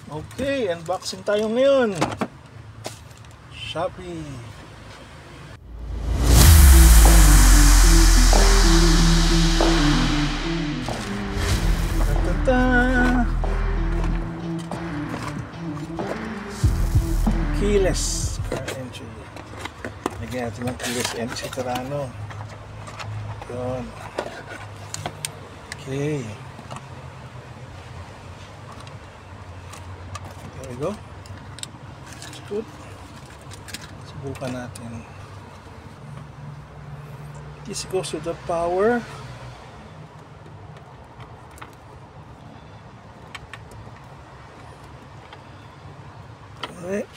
Okay, unboxing tayo ngayon. Shopee. Ta-ta-ta. Keyless car entry. Lagyan natin ng keyless entry Terrano. Yun. Okay. There we go. That's good. Subukan natin. This goes to the power. Alright.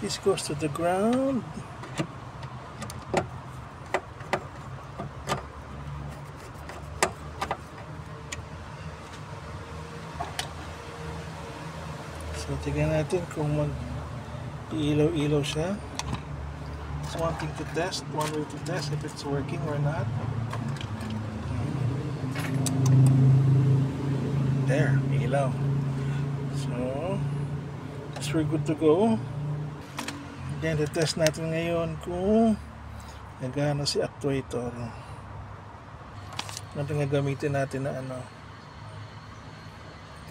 This goes to the ground. So, tignan natin kung mag-ilaw-ilaw siya. It's one thing to test, one way to test if it's working or not. There, ilaw. So, we're good to go. Then, test natin ngayon kung nagana si actuator. Ano nga gamitin natin na ano?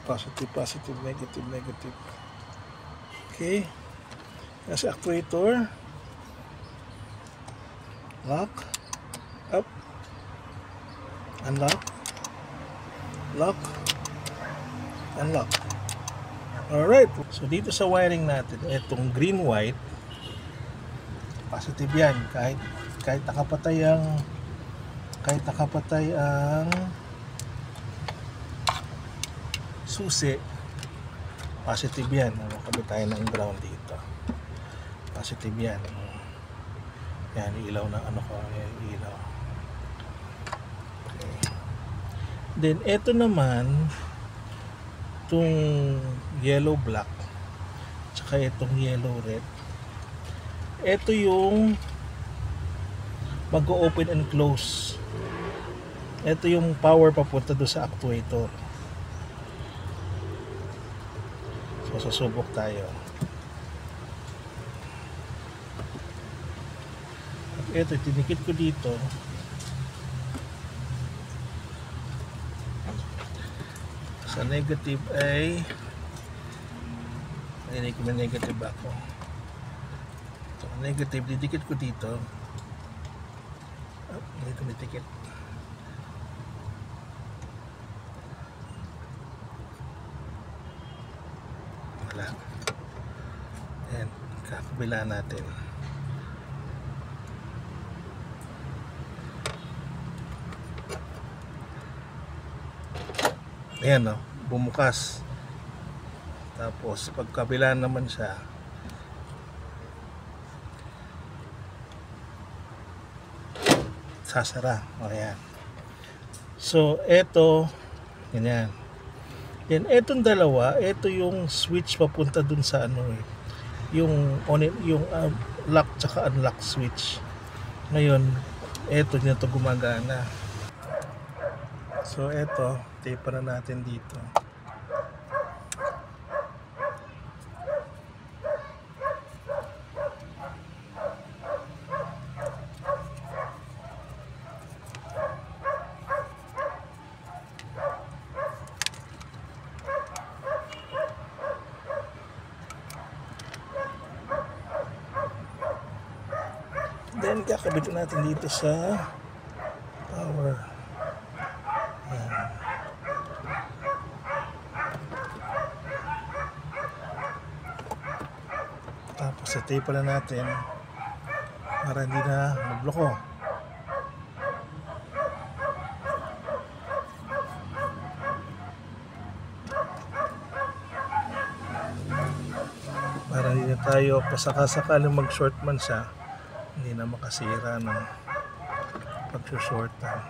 Positive, positive, negative, negative. Okay. Nasa actuator. Lock. Up. Unlock. Lock. Unlock. Alright. So dito sa wiring natin, itong green white, positive yan. Kahit nakapatay ang susi, positive yan. Makabit tayo ng ground dito. Positive yan. Yan, ilaw na ano ko. Ilaw. Okay. Then, ito naman, itong yellow black, tsaka itong yellow red. Ito yung mag-open and close. Ito yung power papunta doon sa actuator. So, susubok tayo. Ito, tinikit ko dito. Sa negative ay may negative ako. So, negative, didikit ko dito. Hindi ko didikit. Wala. Ayan, kakabila natin. Ayan, no? Bumukas. Tapos pagkabila naman siya, sasara. Ayan. So eto, ganyan. Then etong dalawa, eto yung switch papunta dun sa ano eh, yung on it, yung lock tsaka unlock switch. Ngayon eto nito gumagana. So eto, tape na natin dito. Then kakabit natin dito sa power. Ayan. Tapos tape na natin para hindi na magloko. Para hindi na tayo pasakasakaling mag-short man siya, hindi na makasira ng pag-shortan.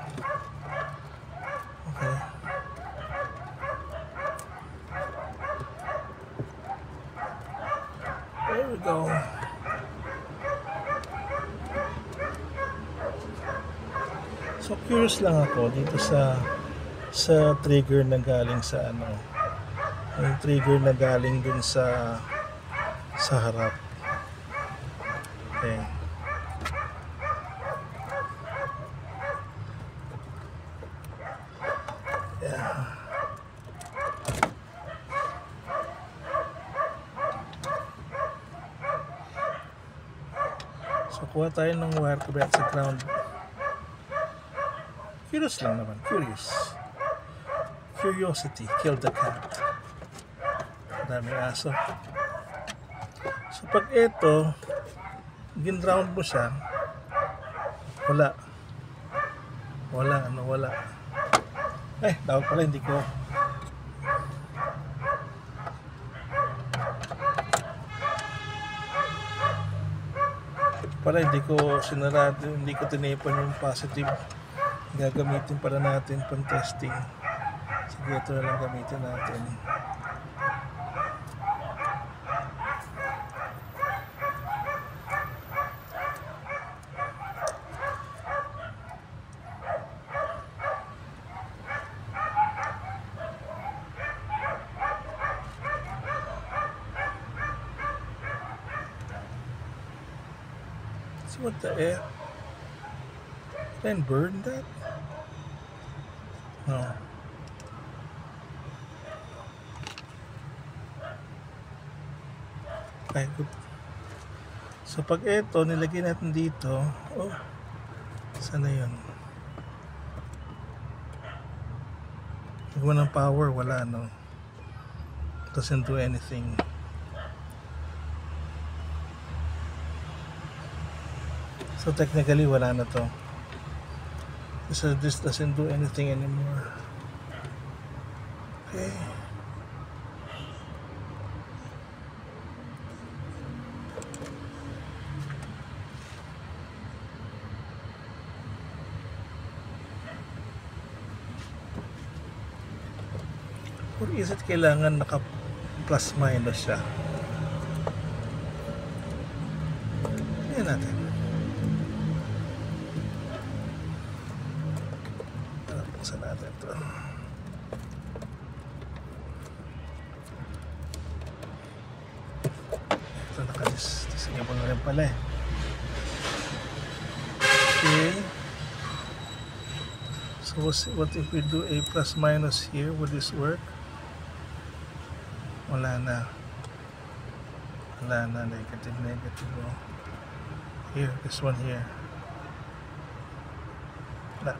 Okay. There we go. So curious lang ako dito sa sa trigger na galing sa ano, yung trigger na galing dun sa harap. Okay. Yeah. So kuha tayo ng wire kabit sa ground. Curious lang naman, curiosity killed the cat. Daming aso. So pag ito gin-round mo siya, wala. Dapat pala hindi ko sinarado, hindi ko tinipan yung positive. Gagamitin pala natin pang testing. Sige, ito na lang gamitin natin. So what the F? Can I burn that? No. Okay, good. So pag ito nilagay natin dito, sana yun? Huwag mo ng power, wala, no? Doesn't do anything. So technically wala na to. So this doesn't do anything anymore. Okay. Or is it kailangan naka plus minus siya? Tingnan natin. Buksan natin ito. Ito naka-disable na rin pala eh. Okay. So what if we do a plus minus here? Would this work? Wala na. Negative. Here, this one here. Wala.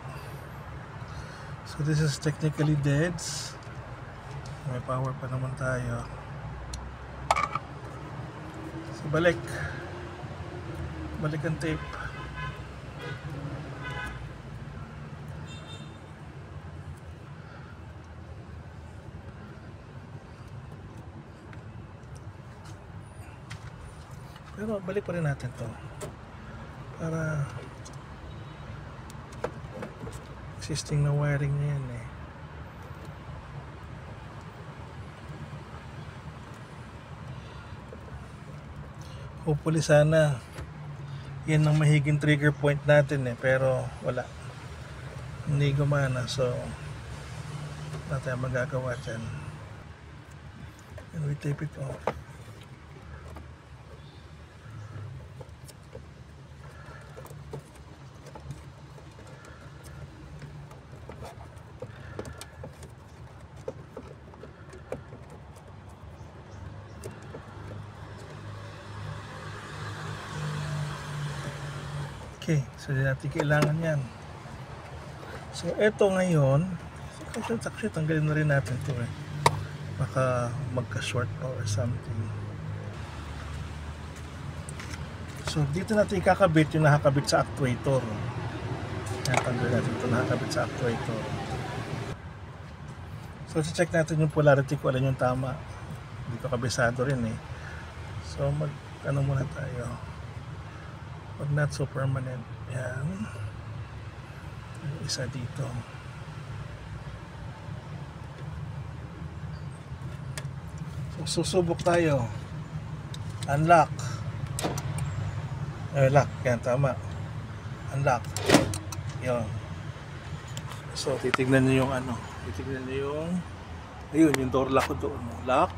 So this is technically dead. May power pa naman tayo. So balik ang tape. Pero balik pa rin natin to para existing na wiring niya yan eh. Hopefully sana yan ang mahiging trigger point natin eh, pero wala, hindi gumana. So wala tayong magagawa dyan. And we tape it off. Okay, so hindi natin kailangan yan. So eto ngayon, actually tanggalin na rin natin to eh. Baka magka-short pa or something. So dito natin ikakabit yung nakakabit sa actuator. Yan, tanggalin natin ito nakakabit sa actuator. So check natin yung polarity ko, alam yung tama. Dito kabisado rin eh. So ano muna tayo. But not so permanent. Yan. Isa dito. So susubok tayo. Unlock. Lock. Yan, tama. Unlock. Yan. So titignan nyo yung ano. Titignan niyo yung, ayun, yung door lock ko doon. Lock.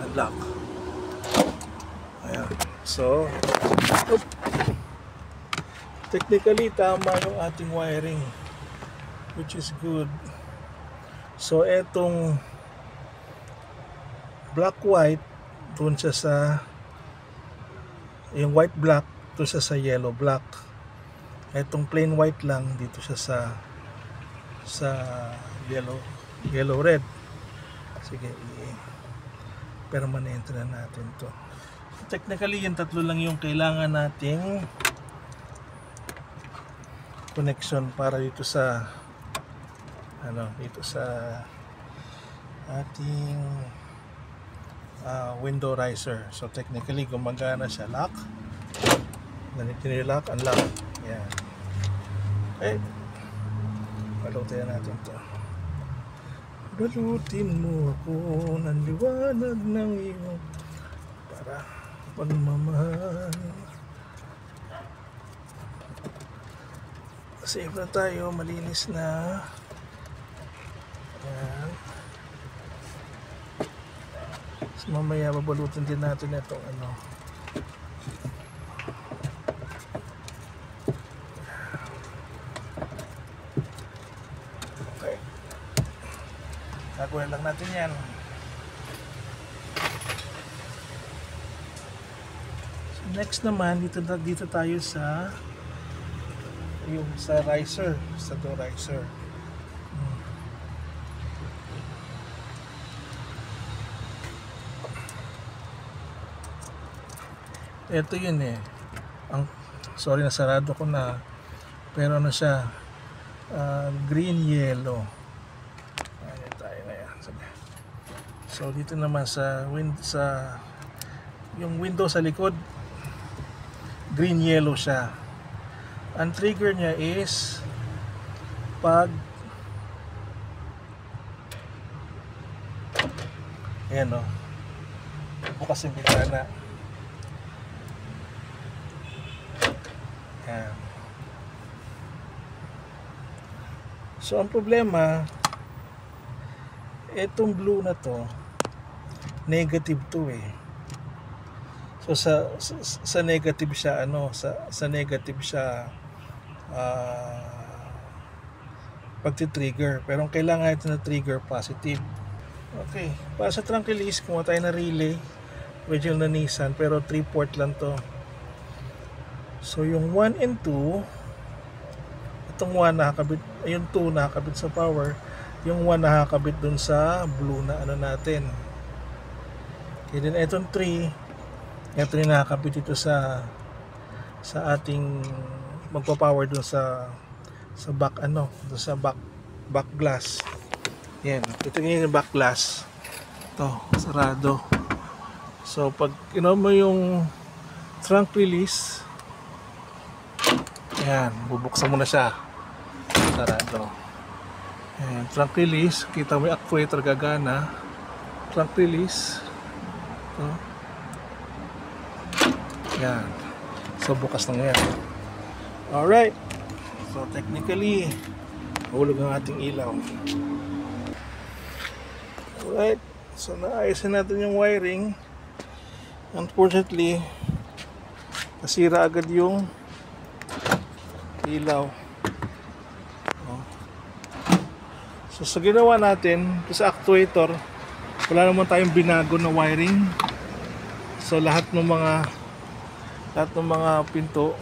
Unlock. Ayan. So, technically, tama yung ating wiring, which is good. So, etong black-white, doon siya sa, yung white-black, doon siya sa yellow-black. Etong plain white lang, dito siya sa yellow-red. Sige, permanente na natin to. Technically, yung tatlo lang yung kailangan nating connection para dito sa dito sa ating window riser. So technically gumagana siya. Lock, lock, unlock. Yan. Okay, balutin natin to. Balutin mo ako ng liwanag ng iyong para pagmamahal. Save na tayo, malinis na. Ayan. So mamaya babalutin din natin itong ano. Okay. Gagawin lang natin yan. So next naman, dito tayo sa yung sa riser, sa door riser. Ito yun eh. Sorry, nasarado ko na. Pero ano siya, green yellow. Ayan tayo ngayon. So dito naman sa yung window sa likod, green yellow siya. Ang trigger niya is pag ayan o, bukas yung bintana. Ayan. So ang problema, etong blue na to negative to eh. So sa negative siya sa negative siya pagti-trigger, pero ang kailangan ito na trigger positive. Okay, para sa trunk release kumuha tayo na relay, original na Nissan, pero 3-port lang to. So yung 1 and 2, itong 1 nakakabit, yung 2 nakakabit sa power, yung 1 nakakabit dun sa blue na ano natin. Okay, then itong 3, ito yung nakakabit dito sa ating magpa-power dun sa back dun sa back glass. Yan, ito yung back glass. Ito, sarado. So pag mo yung trunk release, yan, bubuksan mo na siya. Sarado. Yan, trunk release, kita mo yung actuator gagana. Trunk release. Ito. Yan. So bukas na yan. Alright. So technically, hulog ang ating ilaw. Alright. So naayos na natin yung wiring. Unfortunately, nasira agad yung ilaw. So sa ginawa natin, sa actuator, wala naman tayong binago na wiring. So lahat ng mga pinto,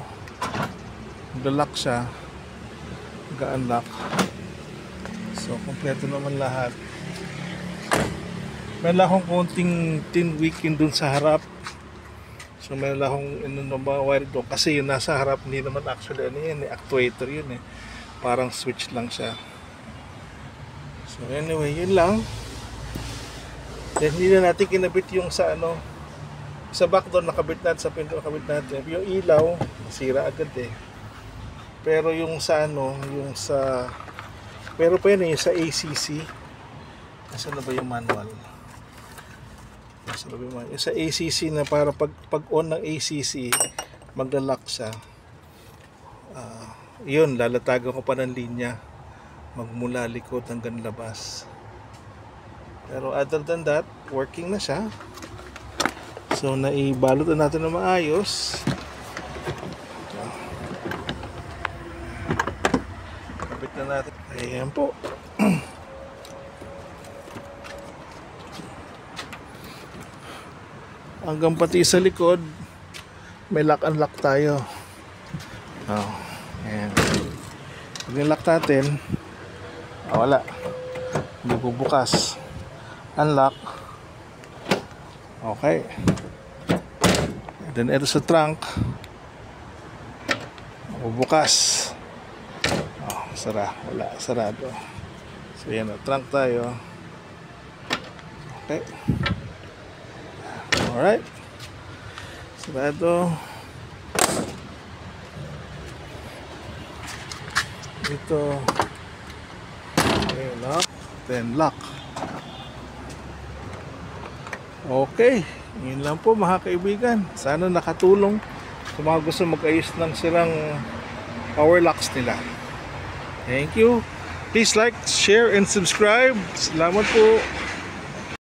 nag-lock siya, nag-unlock. So kompleto naman lahat. Meron lang akong konting tin weekend dun sa harap. So meron lang akong mga wire doon kasi yung nasa harap hindi naman actually actuator yun eh. Parang switch lang siya. So anyway, yun lang. Then hindi na natin kinabit yung sa sa back door nakabit natin, sa pinto nakabit natin. Yung ilaw, nasira agad eh. Pero yung sa pero pa yun yung sa ACC. Nasaan na ba yung manual? Yung sa ACC na para pag on ng ACC, magla-lock siya. Yun, lalatagan ko pa ng linya. magmula likod hanggang labas. Pero other than that, working na siya. So naibalot na natin na maayos. Kapit na natin. Ayan po. Hanggang pati sa likod may lock and lock tayo. Ayan. Pag nilock natin, wala, hindi bubukas. Unlock. Okay. And then ito sa trunk, bubukas. Wala, sarado. So yan, trunk tayo. Okay. Alright. Sarado. Ito. Okay, lock. Then lock. Okay. Yun lang po mga kaibigan. Sana nakatulong sa mga gusto mag-ayos ng sirang power locks nila. Thank you. Please like, share, and subscribe. Salamat po.